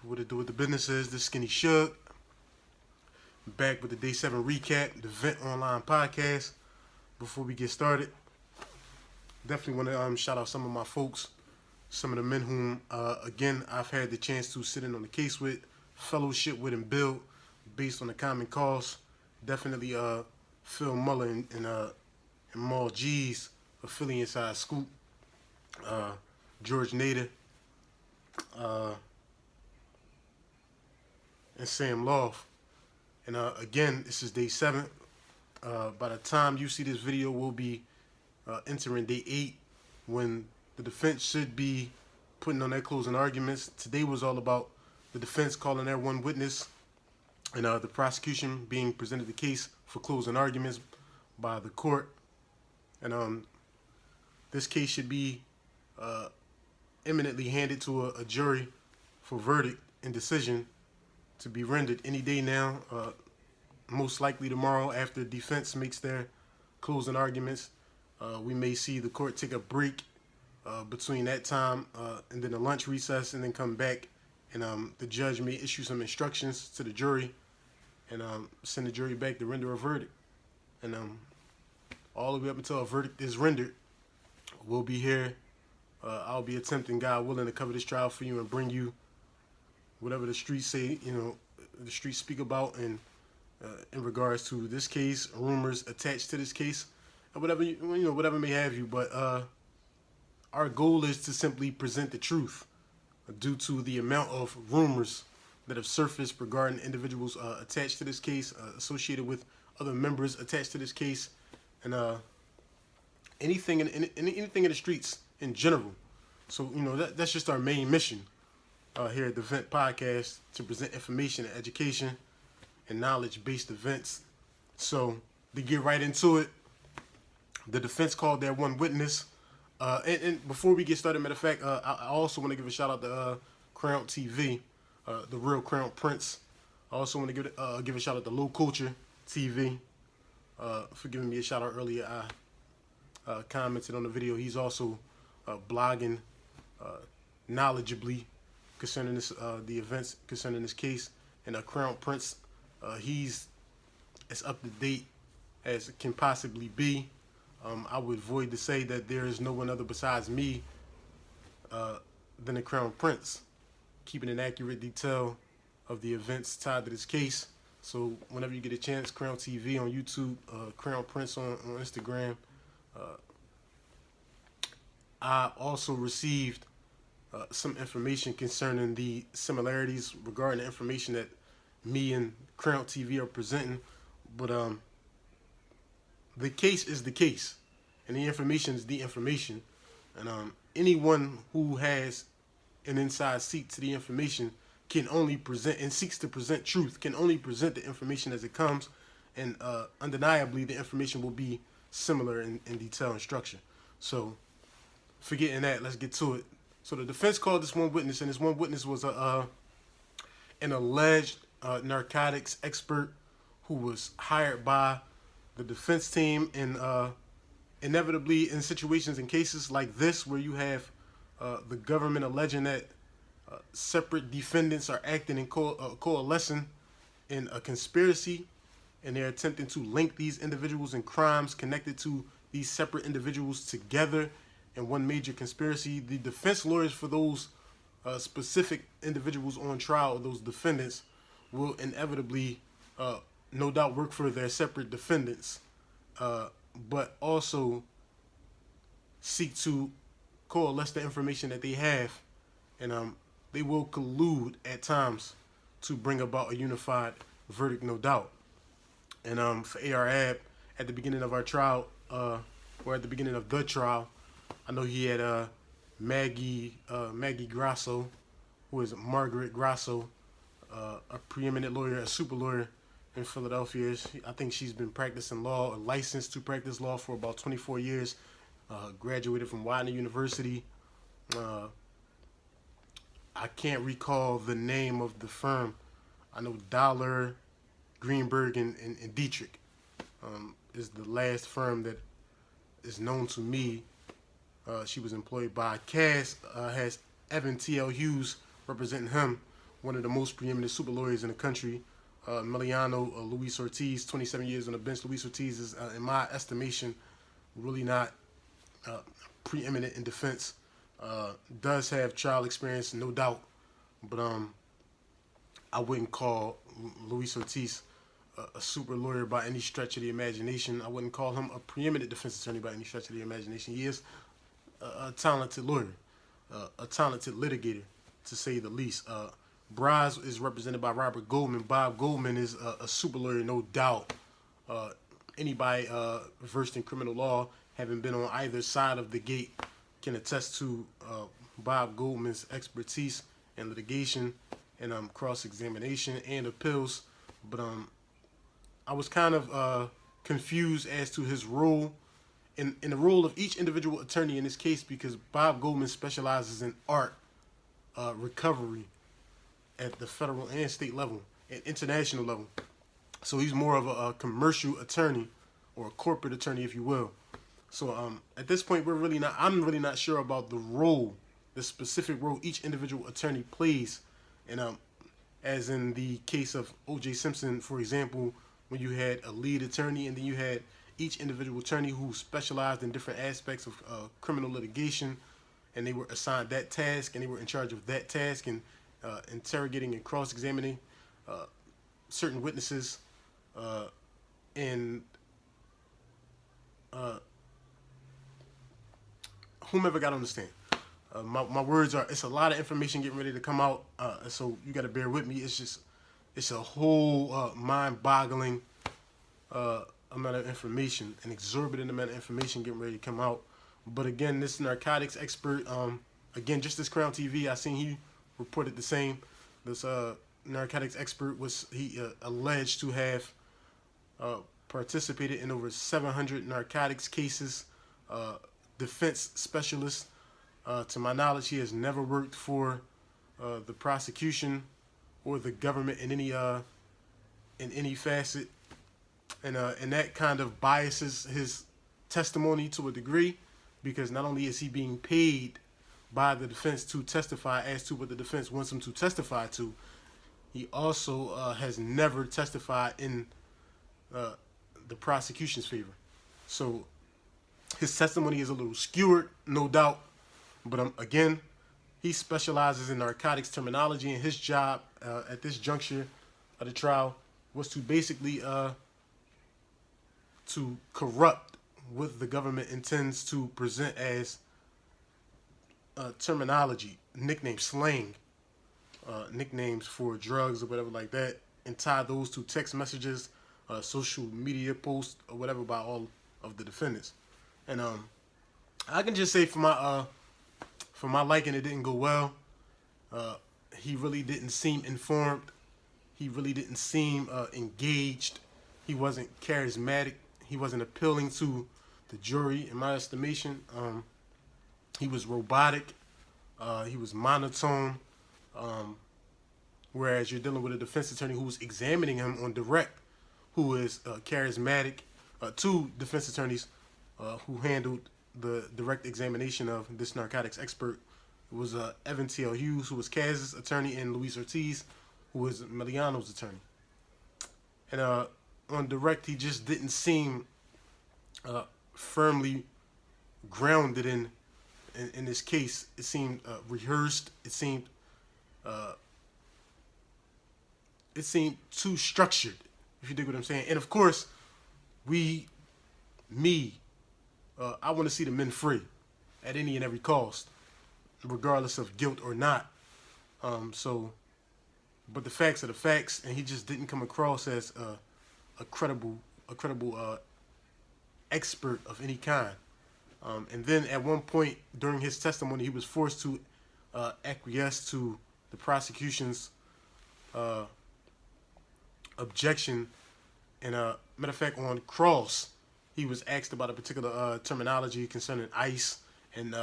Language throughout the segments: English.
What it do with the business is this Skinny Suge. Back with the Day 7 recap, the Vent Online podcast. Before we get started, definitely want to shout out some of my folks, some of the men whom, again, I've had the chance to sit in on the case with, fellowship with, and build based on the common cause. Definitely Phil Muller and Maul G's, affiliate inside Scoop, George Nader, and Sam Loft. And again, this is Day 7. By the time you see this video, we'll be entering Day 8 when the defense should be putting on their closing arguments. Today was all about the defense calling their one witness and the prosecution being presented the case for closing arguments by the court. And this case should be imminently handed to a jury for verdict and decision to be rendered any day now, most likely tomorrow after the defense makes their closing arguments. We may see the court take a break between that time and then a lunch recess and then come back, and the judge may issue some instructions to the jury and send the jury back to render a verdict. And all the way up until a verdict is rendered, we'll be here. I'll be attempting, God willing, to cover this trial for you and bring you whatever the streets say, the streets speak about in regards to this case, rumors attached to this case, and whatever whatever may have you. But our goal is to simply present the truth, due to the amount of rumors that have surfaced regarding individuals attached to this case, associated with other members attached to this case, and anything in the streets in general. So that's just our main mission here at the Vent Podcast, to present information and education and knowledge-based events. So to get right into it, the defense called their one witness. And before we get started, matter of fact, I also want to give a shout out to Crown TV, the real Crown Prince. I also want to give a shout out to Low Culture TV for giving me a shout out earlier. I commented on the video. He's also blogging knowledgeably concerning this, the events concerning this case. And Crown Prince, he's as up to date as it can possibly be. I would void to say that there is no one other besides me than the Crown Prince, keeping an accurate detail of the events tied to this case. So whenever you get a chance, Crown TV on YouTube, Crown Prince on Instagram. I also received some information concerning the similarities regarding the information that me and Crown TV are presenting. But the case is the case, and the information is the information. And anyone who has an inside seat to the information can only present, and seeks to present truth, can only present the information as it comes. And undeniably, the information will be similar in detail and structure. So forgetting that, let's get to it. So the defense called this one witness, and this one witness was an alleged narcotics expert who was hired by the defense team. And inevitably, in situations and cases like this, where you have the government alleging that separate defendants are acting in coalescing in a conspiracy, and they're attempting to link these individuals in crimes connected to these separate individuals together in one major conspiracy, the defense lawyers for those specific individuals on trial, those defendants, will inevitably, no doubt, work for their separate defendants, but also seek to coalesce the information that they have, and they will collude at times to bring about a unified verdict, no doubt. And for Ar-Ab, at the beginning of our trial, or at the beginning of the trial, I know he had Maggie Grasso, who is Margaret Grasso, a preeminent lawyer, a super lawyer in Philadelphia. I think she's been practicing law, licensed to practice law for about 24 years, graduated from Widener University. I can't recall the name of the firm. I know Dollar, Greenberg, and Dietrich is the last firm that is known to me. She was employed by. Cass has Evan T.L. Hughes representing him, one of the most preeminent super lawyers in the country. Emiliano Luis Ortiz, 27 years on the bench. Luis Ortiz is, in my estimation, really not preeminent in defense. Does have trial experience, no doubt, but I wouldn't call Luis Ortiz a super lawyer by any stretch of the imagination. I wouldn't call him a preeminent defense attorney by any stretch of the imagination. He is a talented lawyer, a talented litigator, to say the least. Braz is represented by Robert Goldman. Bob Goldman is a super lawyer, no doubt. Anybody versed in criminal law, having been on either side of the gate, can attest to Bob Goldman's expertise in litigation and cross-examination and appeals. But I was kind of confused as to his role in the role of each individual attorney in this case, because Bob Goldman specializes in art recovery at the federal and state level and international level. So he's more of a commercial attorney, or a corporate attorney, if you will. So at this point, I'm really not sure about the role, the specific role each individual attorney plays. And as in the case of O.J. Simpson, for example, when you had a lead attorney and then you had each individual attorney who specialized in different aspects of criminal litigation, and they were assigned that task, and they were in charge of that task, and interrogating and cross-examining certain witnesses, and whomever got on the stand. My words are, it's a lot of information getting ready to come out, so you got to bear with me. It's a whole mind-boggling amount of information, an exorbitant amount of information getting ready to come out. But again, this narcotics expert, again, just this Crown TV, I seen he reported the same. This narcotics expert was alleged to have participated in over 700 narcotics cases. Defense specialist. To my knowledge, he has never worked for the prosecution or the government in any facet, and that kind of biases his testimony to a degree, because not only is he being paid by the defense to testify as to what the defense wants him to testify to, he also has never testified in the prosecution's favor. So his testimony is a little skewered, no doubt. But again, he specializes in narcotics terminology, and his job at this juncture of the trial was to basically to corrupt what the government intends to present as terminology, nickname, slang, nicknames for drugs or whatever like that, and tie those to text messages, social media posts, or whatever by all of the defendants. And I can just say for my liking, it didn't go well. He really didn't seem informed. He really didn't seem engaged. He wasn't charismatic. He wasn't appealing to the jury, in my estimation. He was robotic. He was monotone. Whereas you're dealing with a defense attorney who's examining him on direct, who is charismatic. Two defense attorneys who handled the direct examination of this narcotics expert. It was Evan T.L. Hughes, who was Kaz's attorney, and Luis Ortiz, who was Emiliano's attorney. And on direct, he just didn't seem firmly grounded in this case. It seemed rehearsed. It seemed too structured, if you dig what I'm saying. And of course, I want to see the men free at any and every cost, regardless of guilt or not. But the facts are the facts, and he just didn't come across as a credible expert of any kind. And then at one point during his testimony, he was forced to acquiesce to the prosecution's objection. And matter of fact, on cross, he was asked about a particular terminology concerning ICE, and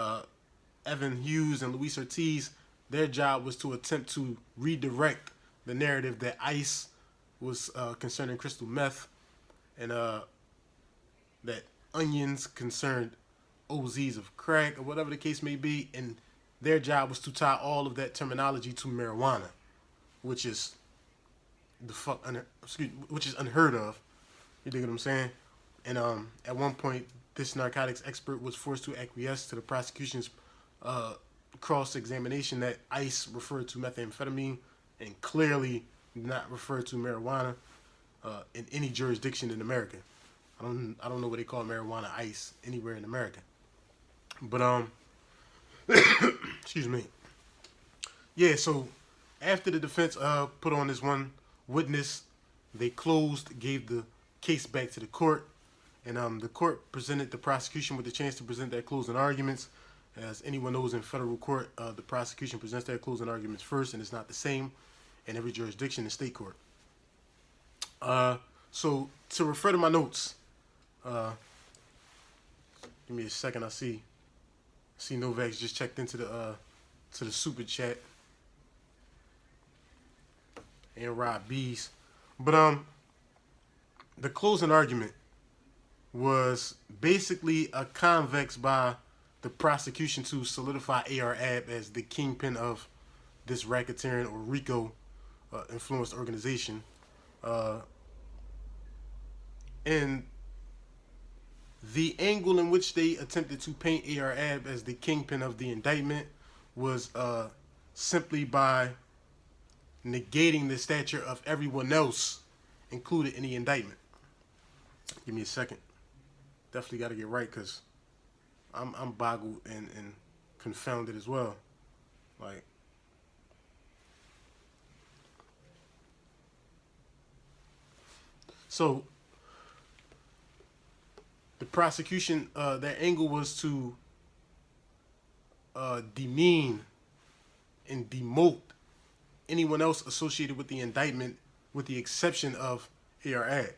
Evan Hughes and Luis Ortiz, their job was to attempt to redirect the narrative that ICE was concerning crystal meth, and that onions concerned OZs of crack, or whatever the case may be, and their job was to tie all of that terminology to marijuana. which is which is unheard of. You dig what I'm saying? And at one point, this narcotics expert was forced to acquiesce to the prosecution's cross-examination that ICE referred to methamphetamine and clearly did not refer to marijuana in any jurisdiction in America. I don't know what they call marijuana ice anywhere in America. But excuse me. Yeah, so after the defense put on this one witness, they gave the case back to the court, and the court presented the prosecution with the chance to present their closing arguments. As anyone knows, in federal court, the prosecution presents their closing arguments first, and it's not the same in every jurisdiction in state court. So to refer to my notes, give me a second. I see Novak's just checked into the super chat, and Rob B's. But the closing argument was basically a convex by the prosecution to solidify Ar-Ab as the kingpin of this racketeering or Rico influenced organization. And the angle in which they attempted to paint Ar-Ab as the kingpin of the indictment was simply by negating the stature of everyone else included in the indictment. Give me a second. Definitely got to get right, because I'm boggled and confounded as well. Like, so the prosecution, their angle was to demean and demote anyone else associated with the indictment, with the exception of Ar-Ab,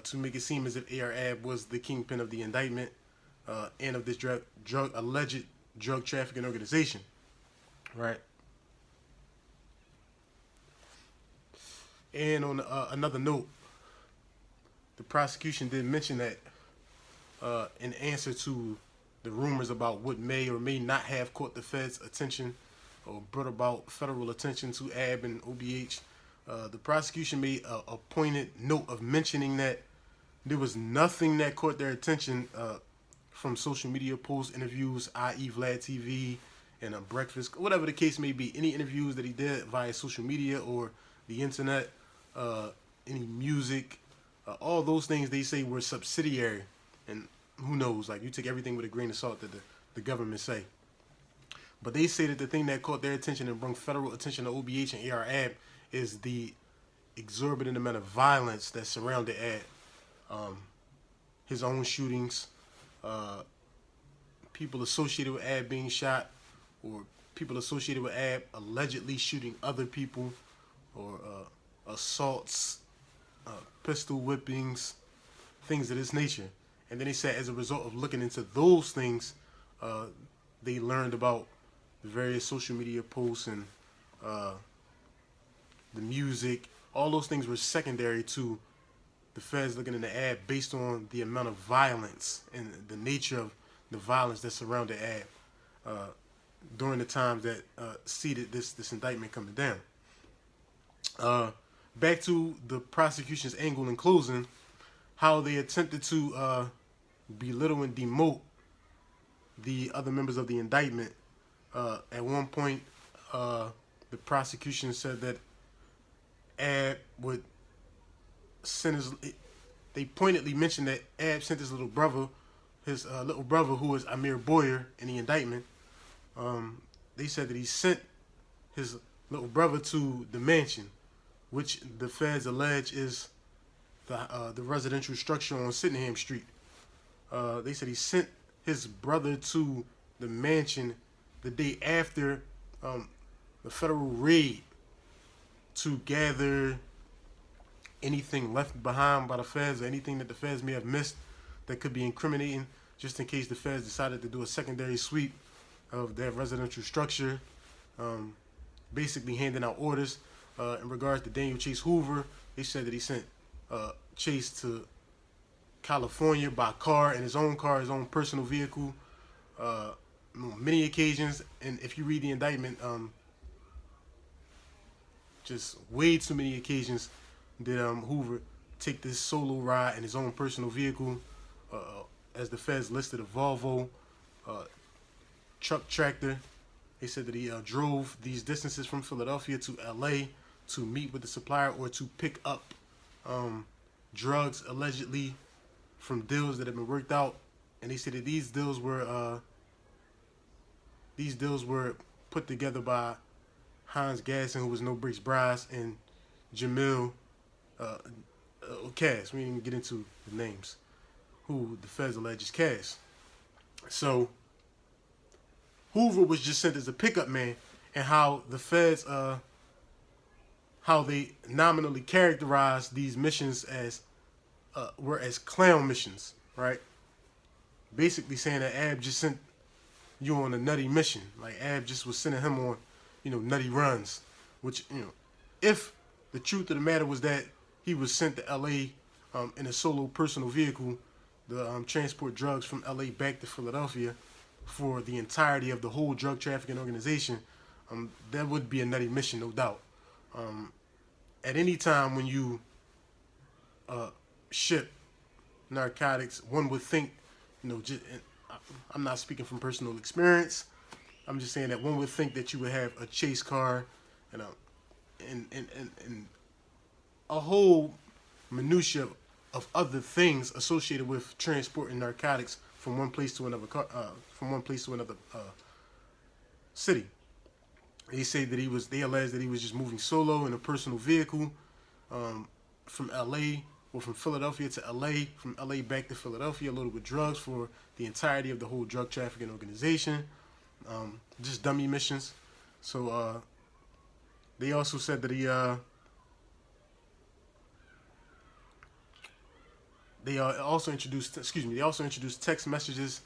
to make it seem as if Ar-Ab was the kingpin of the indictment and of this alleged drug trafficking organization, right? And on another note, the prosecution did mention that in answer to the rumors about what may or may not have caught the Fed's attention or brought about federal attention to Ar-Ab and OBH, the prosecution made a pointed note of mentioning that there was nothing that caught their attention from social media posts, interviews, i.e. Vlad TV and Breakfast, whatever the case may be, any interviews that he did via social media or the internet, any music, all those things they say were subsidiary. And who knows, like, you take everything with a grain of salt that the government say. But they say that the thing that caught their attention and brought federal attention to OBH and Ar-Ab is the exorbitant amount of violence that surrounded Ab. His own shootings, people associated with Ab being shot, or people associated with Ab allegedly shooting other people, or assaults, pistol whippings, things of this nature. And then they said as a result of looking into those things, they learned about the various social media posts and the music. All those things were secondary to the Feds looking into Ab based on the amount of violence and the nature of the violence that surrounded Ab during the times that seeded this indictment coming down. Back to the prosecution's angle in closing, how they attempted to belittle and demote the other members of the indictment. At one point, the prosecution said that Ab would send they pointedly mentioned that Ab sent his little brother who is Amir Boyer in the indictment. They said that he sent his little brother to the mansion, which the Feds allege is the residential structure on Sydenham Street. They said he sent his brother to the mansion the day after the federal raid to gather anything left behind by the Feds or anything that the Feds may have missed that could be incriminating, just in case the Feds decided to do a secondary sweep of their residential structure, basically handing out orders. In regards to Daniel Chase Hoover, they said that he sent Chase to California by car, in his own car, his own personal vehicle, many occasions. And if you read the indictment, just way too many occasions did Hoover take this solo ride in his own personal vehicle, as the feds listed a Volvo truck tractor. They said that he drove these distances from Philadelphia to L.A. to meet with the supplier or to pick up drugs allegedly from deals that have been worked out. And they said that these deals were put together by Hans Gasson, who was No Breaks Bryce, and Jamil Cass. We didn't even get into the names, who the feds allege is Cass. So Hoover was just sent as a pickup man, and how the feds, how they nominally characterized these missions as were as clown missions, right? Basically saying that Ab just sent you on a nutty mission, like Ab just was sending him on, nutty runs. Which, if the truth of the matter was that he was sent to L.A. In a solo personal vehicle to transport drugs from L.A. back to Philadelphia for the entirety of the whole drug trafficking organization, that would be a nutty mission, no doubt. At any time when you ship narcotics, one would think, I'm not speaking from personal experience. I'm just saying that one would think that you would have a chase car and a whole minutia of other things associated with transporting narcotics from one place to another city. They say that they allege that he was just moving solo in a personal vehicle from L.A. or from Philadelphia to L.A., from L.A. back to Philadelphia, loaded with drugs for the entirety of the whole drug trafficking organization. Just dummy missions. So they also said that they also introduced text messages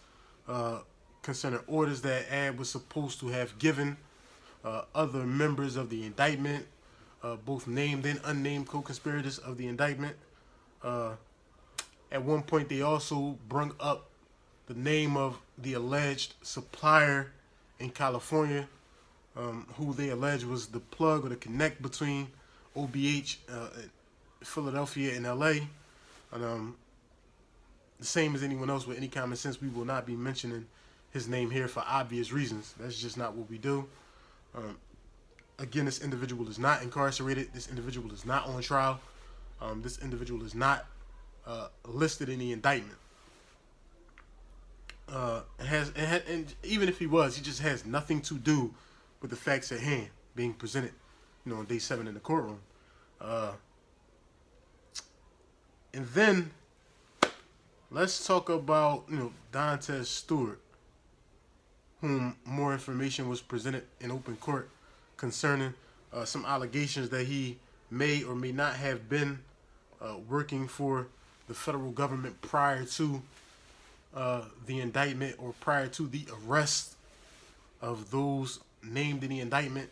concerning orders that Ab was supposed to have given other members of the indictment, both named and unnamed co-conspirators of the indictment. At one point, they also brought up the name of the alleged supplier in California, who they allege was the plug or the connect between OBH, Philadelphia, and LA. And the same as anyone else with any common sense, we will not be mentioning his name here for obvious reasons. That's just not what we do. Again, this individual is not incarcerated. This individual is not on trial. This individual is not listed in the indictment. And even if he was, he just has nothing to do with the facts at hand being presented, on day 7 in the courtroom. And then let's talk about, Dantes Stewart, whom more information was presented in open court concerning some allegations that he may or may not have been working for the federal government prior to the indictment or prior to the arrest of those named in the indictment,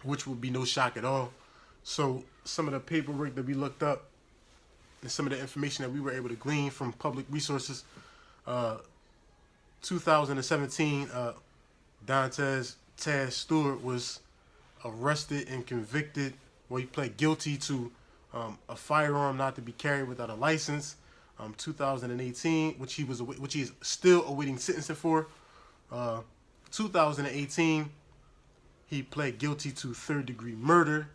which would be no shock at all. So some of the paperwork that we looked up and some of the information that we were able to glean from public resources, 2017, Dantes Stewart was arrested and convicted. Well, he pled guilty to a firearm not to be carried without a license. 2018, which he is still awaiting sentencing for. 2018, he pled guilty to third-degree murder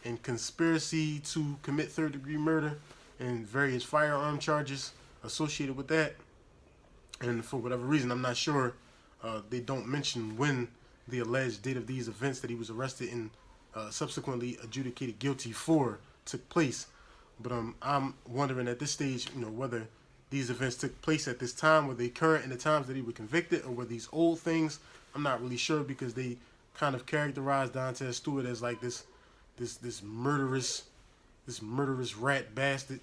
and conspiracy to commit third-degree murder and various firearm charges associated with that. And for whatever reason, I'm not sure, they don't mention when the alleged date of these events that he was arrested and subsequently adjudicated guilty for took place. But I'm wondering at this stage, whether these events took place at this time, were they current in the times that he was convicted, or were these old things? I'm not really sure, because they kind of characterized Dantes Stewart as like this murderous rat bastard,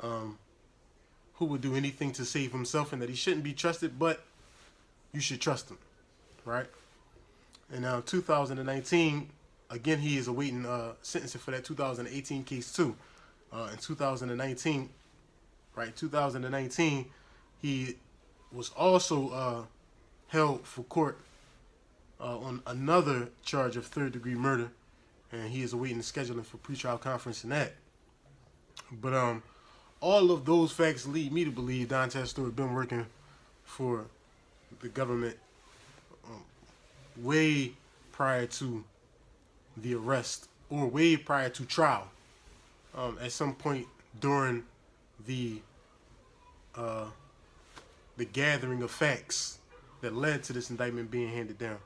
who would do anything to save himself, and that he shouldn't be trusted, but you should trust him, right? And now 2019, again, he is awaiting sentencing for that 2018 case too. In 2019, he was also held for court on another charge of third-degree murder, and he is awaiting the scheduling for pretrial conference in that. But all of those facts lead me to believe Dontel Stewart been working for the government way prior to the arrest or way prior to trial. At some point during the gathering of facts that led to this indictment being handed down.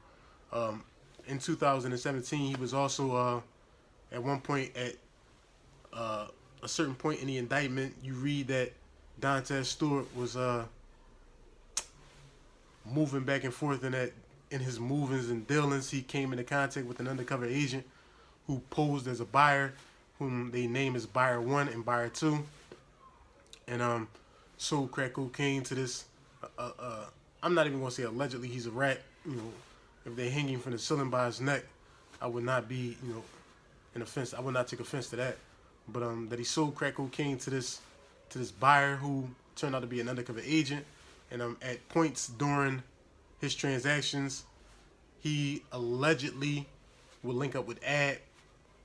In 2017, he was also at one point at a certain point in the indictment, you read that Dontel Stewart was moving back and forth, and that in his movings and dealings, he came into contact with an undercover agent who posed as a buyer, whom they name as Buyer 1 and Buyer 2, and sold crack cocaine to this. I'm not even going to say allegedly he's a rat. You know, if they hang him from the ceiling by his neck, I would not be, an offense. I would not take offense to that. But that he sold crack cocaine to this buyer who turned out to be an undercover agent, and at points during his transactions, he allegedly would link up with Ar-Ab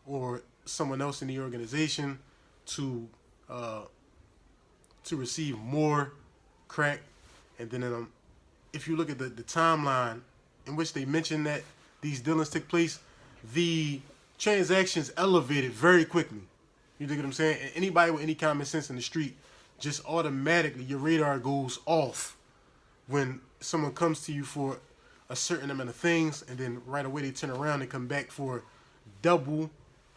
or someone else in the organization to receive more crack. And then if you look at the timeline in which they mentioned that these dealings took place, the transactions elevated very quickly. You dig what I'm saying? And anybody with any common sense in the street, just automatically your radar goes off when someone comes to you for a certain amount of things, and then right away they turn around and come back for double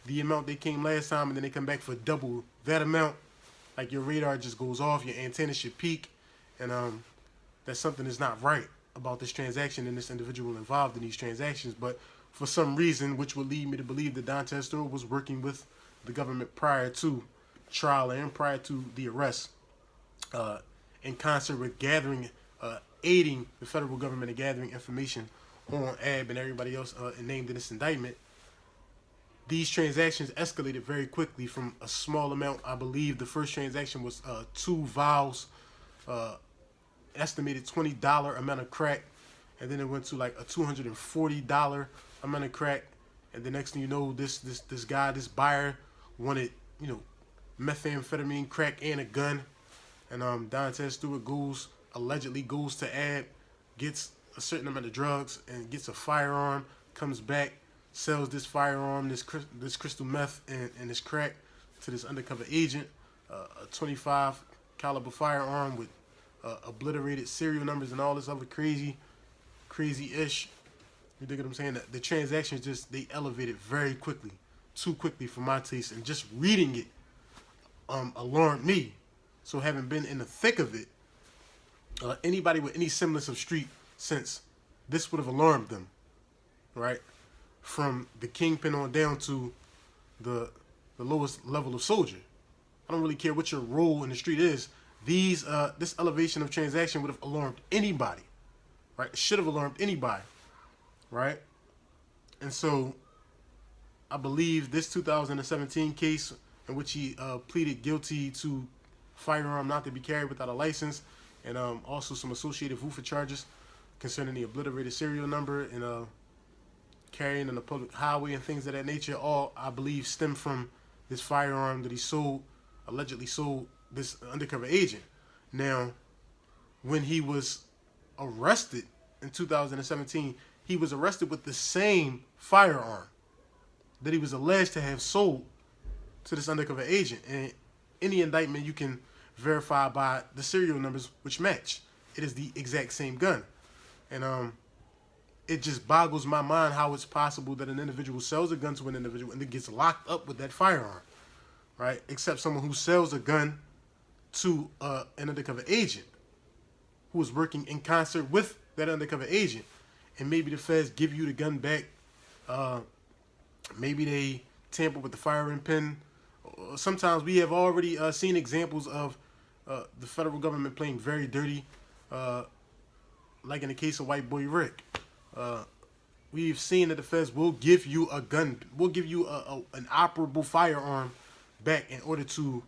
the amount they came last time, and then they come back for double that amount. Like, your radar just goes off, your antenna should peak, and that something is not right about this transaction and this individual involved in these transactions. But for some reason, which would lead me to believe that Dontel Stewart was working with the government prior to trial and prior to the arrest, in concert with aiding the federal government in gathering information on Ar-Ab and everybody else named in this indictment. These transactions escalated very quickly from a small amount. I believe the first transaction was 2 vials, estimated $20 amount of crack, and then it went to like a $240 amount of crack, and the next thing you know, this buyer wanted, methamphetamine, crack, and a gun, and Dontel Stewart allegedly goes to Ar-Ab, gets a certain amount of drugs, and gets a firearm, comes back, sells this firearm, this crystal meth, and this crack to this undercover agent, a 25 caliber firearm with obliterated serial numbers and all this other crazy-ish. You dig what I'm saying? The transactions they elevated very quickly, too quickly for my taste, and just reading it alarmed me. So having been in the thick of it, anybody with any semblance of street sense, this would have alarmed them, right? From the kingpin on down to the lowest level of soldier. I don't really care what your role in the street is. This elevation of transaction would have alarmed anybody, right? It should have alarmed anybody, right? And so I believe this 2017 case in which he pleaded guilty to firearm not to be carried without a license, and also some associated VUFA charges concerning the obliterated serial number and carrying on the public highway and things of that nature, all I believe stem from this firearm that he allegedly sold this undercover agent. Now, when he was arrested in 2017, he was arrested with the same firearm that he was alleged to have sold to this undercover agent. And in the indictment, you can verify by the serial numbers which match. It is the exact same gun. And it just boggles my mind how it's possible that an individual sells a gun to an individual and then gets locked up with that firearm, right? Except someone who sells a gun to an undercover agent who is working in concert with that undercover agent. And maybe the feds give you the gun back. Maybe they tamper with the firing pin. Sometimes we have already seen examples of the federal government playing very dirty, like in the case of White Boy Rick. We've seen that the feds will give you a gun, will give you an operable firearm back in order to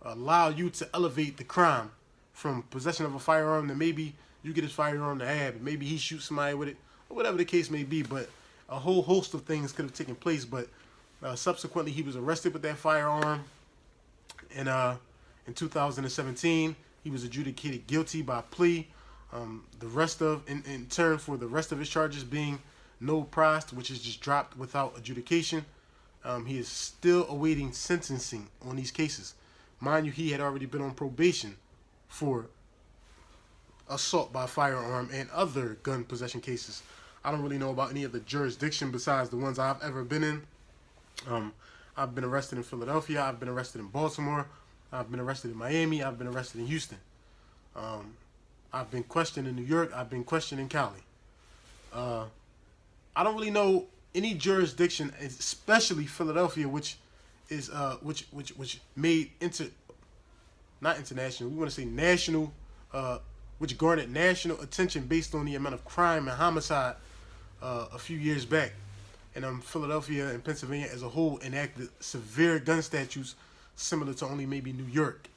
allow you to elevate the crime from possession of a firearm that maybe you get his firearm to Ar-Ab, maybe he shoots somebody with it, or whatever the case may be. But a whole host of things could have taken place. But Subsequently, he was arrested with that firearm. And in 2017, he was adjudicated guilty by plea. The rest of, in turn for the rest of his charges being no pros, which is just dropped without adjudication. He is still awaiting sentencing on these cases. Mind you, he had already been on probation for assault by firearm and other gun possession cases. I don't really know about any of the jurisdiction besides the ones I've ever been in. I've been arrested in Philadelphia. I've been arrested in Baltimore. I've been arrested in Miami. I've been arrested in Houston. I've been questioned in New York. I've been questioned in Cali. I don't really know any jurisdiction, especially Philadelphia, which is which made not international. We want to say national, which garnered national attention based on the amount of crime and homicide a few years back. And Philadelphia and Pennsylvania as a whole enacted severe gun statutes similar to only maybe New York.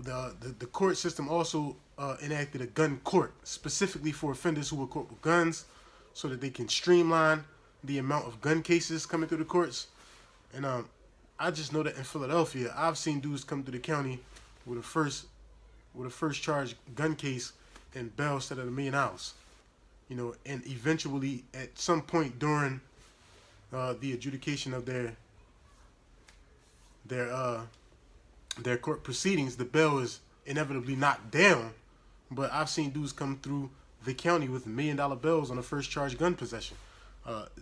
The court system also enacted a gun court specifically for offenders who were caught with guns, so that they can streamline the amount of gun cases coming through the courts. And I just know that in Philadelphia, I've seen dudes come through the county with a first charge gun case and bail set at $1 million. You know, and eventually at some point during the adjudication of their court proceedings, the bail is inevitably knocked down. But I've seen dudes come through the county with $1 million bills on a first charge gun possession.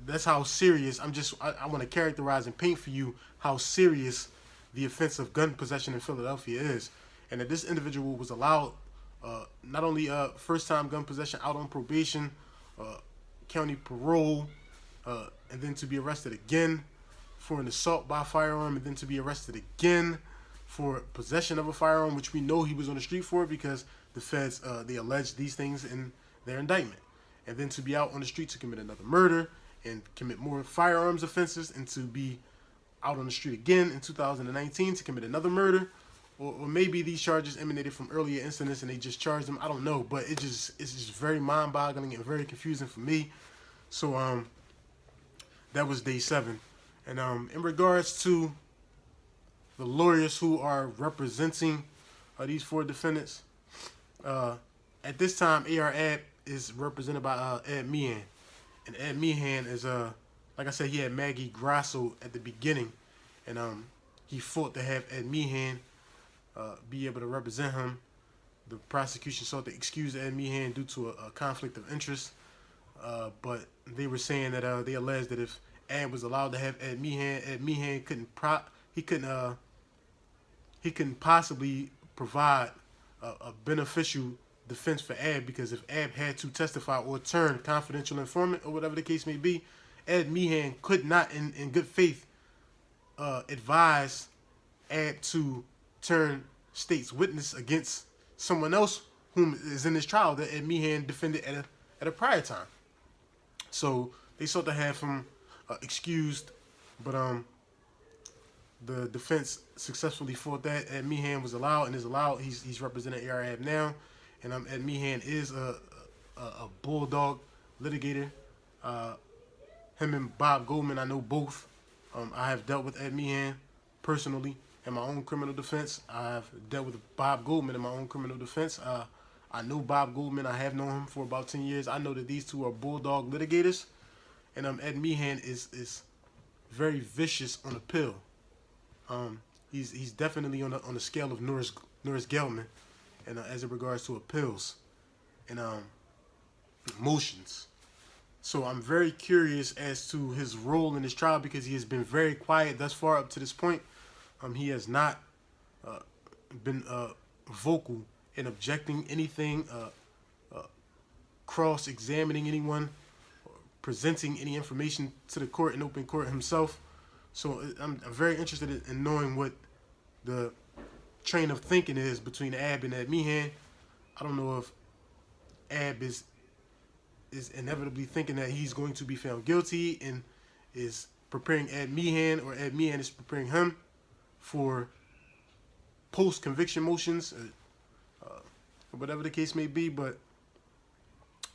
That's how serious. I want to characterize and paint for you how serious the offense of gun possession in Philadelphia is, and that this individual was allowed not only first time gun possession out on probation, county parole, and then to be arrested again for an assault by firearm, and then to be arrested again for possession of a firearm, which we know he was on the street for because the feds they allege these things in their indictment, and then to be out on the street to commit another murder and commit more firearms offenses, and to be out on the street again in 2019 to commit another murder, or maybe these charges emanated from earlier incidents and they just charged him. I don't know, but it's just very mind-boggling and very confusing for me. So that was day 7, and in regards to the lawyers who are representing these 4 defendants, at this time Ar-Ab is represented by Ed Meehan, and Ed Meehan is like I said, he had Maggie Grasso at the beginning, and he fought to have Ed Meehan be able to represent him. The prosecution sought to excuse Ed Meehan due to a conflict of interest, but they were saying that they alleged that if Ed was allowed to have Ed Meehan couldn't possibly provide a beneficial defense for Ab, because if Ab had to testify or turn confidential informant or whatever the case may be, Ed Meehan could not in good faith advise Ab to turn state's witness against someone else whom is in this trial that Ed Meehan defended at a prior time. So they sought to have him excused, but the defense successfully fought that. Ed Meehan was allowed and is allowed. He's representing Ar-Ab now, and Ed Meehan is a bulldog litigator. Him and Bob Goldman, I know both. I have dealt with Ed Meehan personally in my own criminal defense. I've dealt with Bob Goldman in my own criminal defense. I know Bob Goldman. I have known him for about 10 years. I know that these two are bulldog litigators, and Ed Meehan is very vicious on the pill. He's definitely on the scale of Norris Gelman, and as it regards to appeals and motions. So I'm very curious as to his role in this trial, because he has been very quiet thus far up to this point. He has not been vocal in objecting anything, cross-examining anyone, presenting any information to the court in open court himself. So I'm very interested in knowing what the train of thinking is between Ab and Ed Meehan. I don't know if Ab is inevitably thinking that he's going to be found guilty and is preparing Ed Meehan, or Ed Meehan is preparing him for post-conviction motions, whatever the case may be. But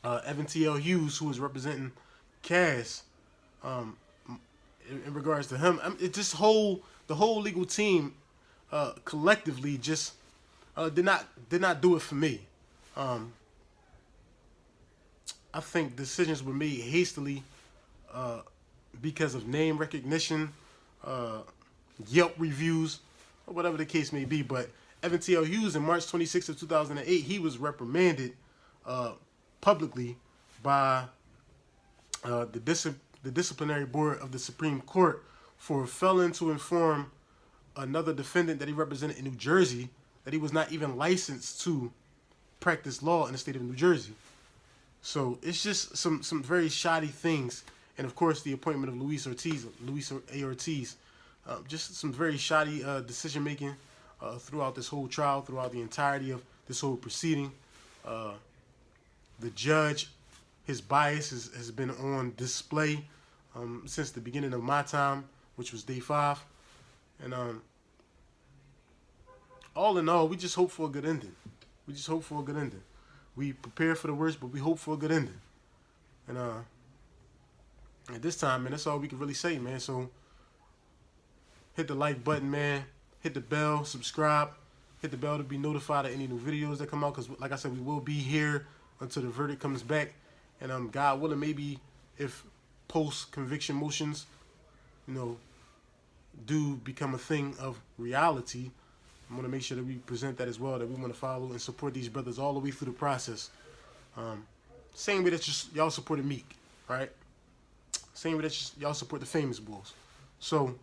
Evan T.L. Hughes, who is representing Cass, in regards to him. It just the whole legal team collectively just did not do it for me. I think decisions were made hastily because of name recognition, Yelp reviews, or whatever the case may be. But Evan T.L. Hughes, in March 26th of 2008, he was reprimanded publicly by the disciplinary board of the Supreme Court for failing to inform another defendant that he represented in New Jersey that he was not even licensed to practice law in the state of New Jersey. So it's just some very shoddy things, and of course the appointment of Luis A. Ortiz, just some very shoddy decision making throughout this whole trial, throughout the entirety of this whole proceeding. The judge, his bias has been on display since the beginning of my time, which was day 5, and all in all, we just hope for a good ending. We prepare for the worst, but we hope for a good ending. And at this time, man, that's all we can really say, man. So hit the like button, man. Hit the bell, subscribe. Hit the bell to be notified of any new videos that come out. Because, like I said, we will be here until the verdict comes back. And God willing, maybe if post-conviction motions, do become a thing of reality, I want to make sure that we present that as well, that we want to follow and support these brothers all the way through the process. Same way that y'all supported Meek, right? Same way that y'all support the Famous Bulls. So,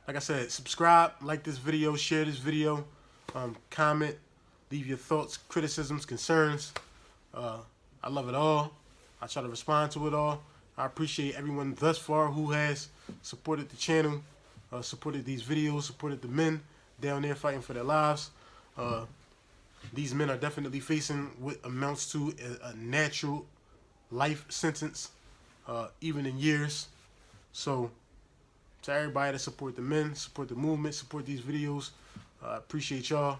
like I said, subscribe, like this video, share this video, comment, leave your thoughts, criticisms, concerns. I love it all. I try to respond to it all. I appreciate everyone thus far who has supported the channel, supported these videos, supported the men down there fighting for their lives. These men are definitely facing what amounts to a natural life sentence, even in years. So, to everybody that support the men, support the movement, support these videos, I appreciate y'all.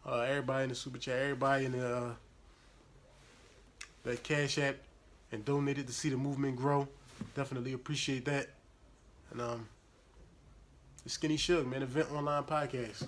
Everybody in the super chat, everybody in the that Cash App and donated to see the movement grow. Definitely appreciate that. And the Skinny Suge, man, Event Online Podcast.